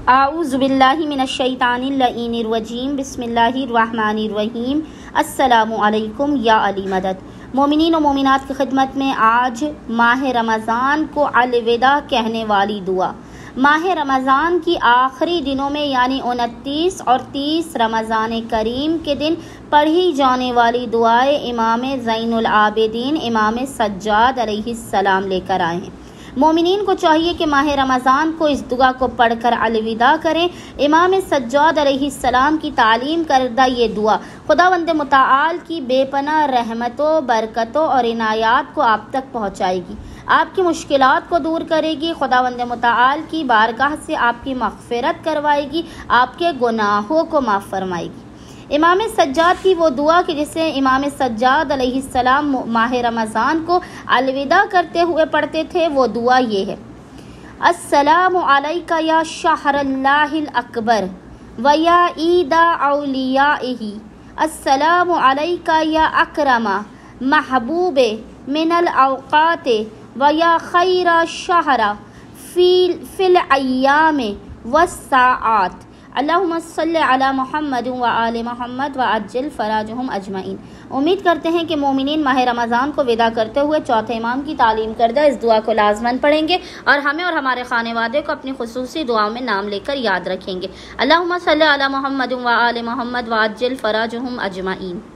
اعوذ باللہ من الشیطان اللعین الرجیم بسم اللہ الرحمن الرحیم السلام علیکم یا علی مدد۔ مومنین و مومنات کی خدمت میں آج ماہ رمضان کو الوداع کہنے والی دعا، ماہ رمضان کی آخری دنوں میں یعنی 29 اور 30 رمضان کریم کے دن پڑھی جانے والی دعائے امام زین العابدین امام سجاد علیہ السلام لے کر آئے ہیں۔ مومنین کو چاہیے کہ ماہ رمضان کو اس دعا کو پڑھ کر الوداع کریں۔ امام سجاد علیہ السلام کی تعلیم کردہ یہ دعا خداوند متعال کی بے پناہ رحمتوں، برکتوں اور عنایات کو آپ تک پہنچائے گی، آپ کی مشکلات کو دور کرے گی، خداوند متعال کی بارگاہ سے آپ کی مغفرت کروائے گی، آپ کے گناہوں کو معاف فرمائے گی۔ امام سجاد کی وہ دعا کہ جسے امام سجاد علیہ السلام ماہ رمضان کو الوداع کرتے ہوئے پڑھتے تھے، وہ دعا یہ ہے: السلام علیک یا شہر اللہ الاکبر و یا عید اولیائہ، السلام علیک یا اکرم محبوب من الاوقات و یا خیر شہر فی الایام والساعات، اللہم صلی علی محمد و آل محمد و عجل فراجہم اجمعین۔ امید کرتے ہیں کہ مومنین ماہ رمضان کو وداع کرتے ہوئے چوتھے امام کی تعلیم کردہ اس دعا کو لازماً پڑھیں گے اور ہمیں اور ہمارے خانے وادے کو اپنی خصوصی دعاؤں میں نام لے کر یاد رکھیں گے۔ اللہم صلی علی محمد و آل محمد و عجل فراجہم اجمعین۔